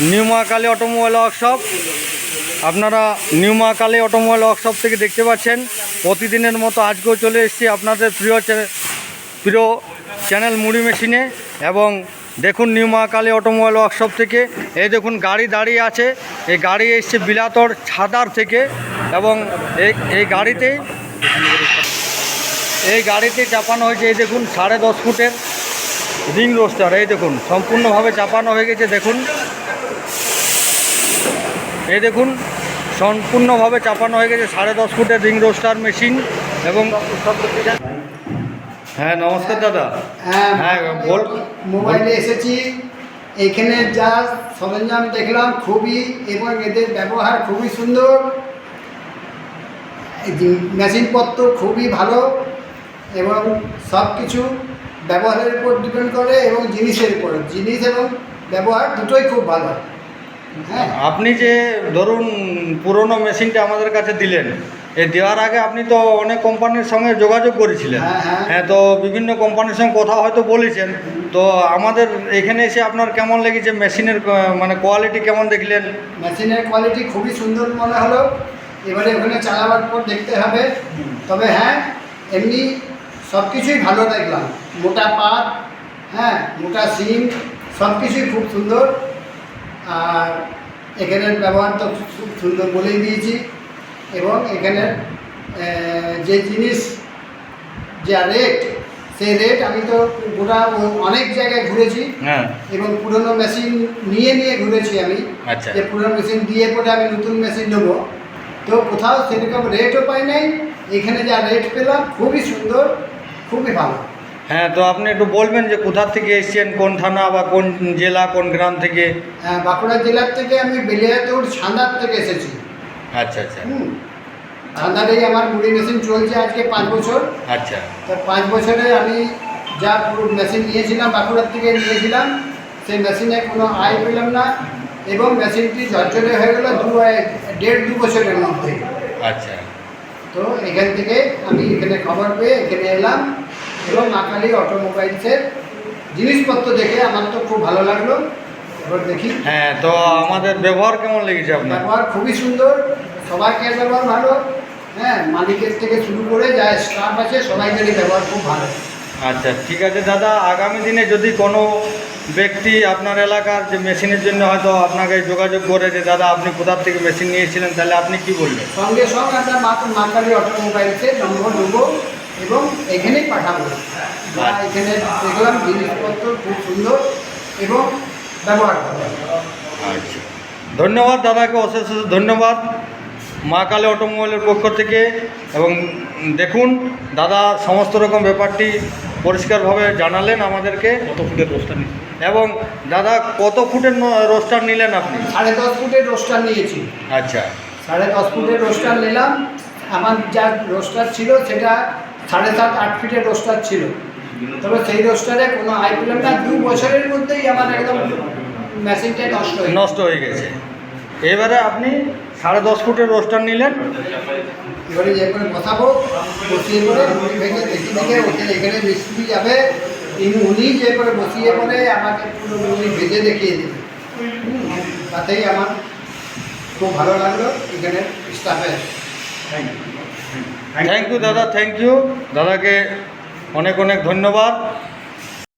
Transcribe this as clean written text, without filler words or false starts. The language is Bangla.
নিউ মা কালী অটোমোবাইল ওয়ার্কশপ। আপনারা নিউ মা কালী অটোমোবাইল ওয়ার্কশপ থেকে দেখতে পাচ্ছেন প্রতিদিনের মতো আজকেও চলে এসেছি আপনাদের প্রিয় চ্যানেল মুড়ি মেশিনে। এবং দেখুন নিউ মা কালী অটোমোবাইল ওয়ার্কশপ থেকে এই দেখুন গাড়ি দাঁড়িয়ে আছে। এই গাড়ি এসছে বিলাতর ছাদার থেকে এবং এই গাড়িতে চাপানো হয়েছে। এই দেখুন 10.5 ফুটের রিং রোস্টার। এই দেখুন সম্পূর্ণভাবে চাপানো হয়ে গেছে। দেখুন এই দেখুন সম্পূর্ণভাবে চাপানো হয়ে গেছে 10.5 ফুটের রিং রোস্টার মেশিন। এবং হ্যাঁ নমস্কার দাদা। হ্যাঁ বল। মোবাইলে এসেছি, এখানে যা সরঞ্জাম দেখলাম খুবই, এবং এদের ব্যবহার খুবই সুন্দর, মেশিনপত্র খুবই ভালো এবং সব কিছু ব্যবহারের উপর ডিপেন্ড করে এবং জিনিসের উপর। জিনিস এবং ব্যবহার দুটোই খুব ভালো। হ্যাঁ, আপনি যে ধরুন পুরনো মেশিনটা আমাদের কাছে দিলেন, এই দেওয়ার আগে আপনি তো অনেক কোম্পানির সঙ্গে যোগাযোগ করেছিলেন। হ্যাঁ, তো বিভিন্ন কোম্পানির সঙ্গে কথা হয়তো বলেছেন। তো আমাদের এখানে এসে আপনার কেমন লেগেছে? মেশিনের মানে কোয়ালিটি কেমন দেখলেন? মেশিনের কোয়ালিটি খুবই সুন্দর মনে হলো। এবারে ওখানে চালাবার পর দেখতে হবে। তবে হ্যাঁ, এমনি সব কিছুই ভালো দেখলাম। মোটা পাত, হ্যাঁ, মোটা সিম, সব কিছুই খুব সুন্দর। আর এখানের ব্যবহার তো খুব সুন্দর বলেই দিয়েছি। এবং এখানের যে জিনিস, যা রেট, সেই রেট আমি তো গোটা অনেক জায়গায় ঘুরেছি। হ্যাঁ, এবং পুরনো মেশিন নিয়ে ঘুরেছি আমি। আচ্ছা, যে পুরনো মেশিন দিয়ে পরে আমি নতুন মেশিন নেবো, তো কোথাও সেরকম রেটও পাই নাই। এখানে যা রেট পেলাম খুবই সুন্দর, খুবই ভালো। হ্যাঁ, তো আপনি একটু বলবেন যে কোথা থেকে এসেছেন, কোন থানা বা কোন জেলা, কোন গ্রাম থেকে? হ্যাঁ, বাঁকুড়া জেলার থেকে আমি বেলিয়াতোড় ছান্দার থেকে এসেছি। আচ্ছা আচ্ছা। ছান্দারেই আমার মুড়ি মেশিন চলছে আজকে 5 বছর। আচ্ছা, তো 5 বছরে আমি যা পুরো মেশিন নিয়েছিলাম, বাঁকুড়ার থেকে নিয়েছিলাম, সেই মেশিনে কোনো আয় পেলাম না এবং মেশিনটি ঝরঝরে হয়ে গেল 1.5-2 বছরের মধ্যে। আচ্ছা, তো এখান থেকে আমি এখানে খবর পেয়ে এখানে এলাম এবং মা কালী অটোমোবাইলসের জিনিসপত্র দেখে আমার তো খুব ভালো লাগলো। এবার দেখি। হ্যাঁ, তো আমাদের ব্যবহার কেমন লেগেছে আপনার? ব্যবহার খুবই সুন্দর, সবাইকে ব্যবহার ভালো। হ্যাঁ, মালিকের থেকে শুরু করে যা স্টাফ আছে সবাইকারই ব্যবহার খুব ভালো। আচ্ছা, ঠিক আছে দাদা। আগামী দিনে যদি কোনো ব্যক্তি আপনার এলাকার যে মেশিনের জন্য হয়তো আপনাকে যোগাযোগ করে যে দাদা আপনি কোথার থেকে মেশিন নিয়েছিলেন, তাহলে আপনি কি বলবেন? সঙ্গে সঙ্গে আমরা মা কালী অটোমোবাইলসে নম্বর নেবো এবং এখানেই পাঠাবো। এখানে দেখলাম জিনিসপত্র খুব সুন্দর এবং ব্যবহার ভালো। আচ্ছা, ধন্যবাদ দাদাকে, অশেষ ধন্যবাদ মা কালী অটোমোবাইলের পক্ষ থেকে। এবং দেখুন দাদা সমস্ত রকম ব্যাপারটি পরিষ্কারভাবে জানালেন আমাদেরকে। কত ফুটের রোস্টার নিলেন এবং দাদা কত ফুটের রোস্টার নিলেন আপনি? 10.5 ফুটের রোস্টার নিয়েছি। আচ্ছা, 10.5 ফুটের রোস্টার নিলাম। আমার যা রোস্টার ছিল সেটা 7.5-8 ফিটের রোস্টার ছিল। তবে সেই রোস্টারে কোনো আয় পেলাম না। 2 বছরের মধ্যেই আমার একদম মেশিনটা নষ্ট হয়ে গেছে। এবারে আপনি 10.5 ফুটের রোস্টার নিলেন। এবারে যে করে বসাবো, বসিয়ে পরে মুড়ি ভেঙে দেখে ওখানে এখানে মিস্ত্রি যাবে, উনি যে করে বসিয়ে পরে আমাকে পুরো মুড়ি ভেজে দেখিয়ে দেবে। তাতেই আমার খুব ভালো লাগলো এখানে স্টাফের। থ্যাংক ইউ দাদা, থ্যাংক ইউ দাদাকে অনেক অনেক ধন্যবাদ।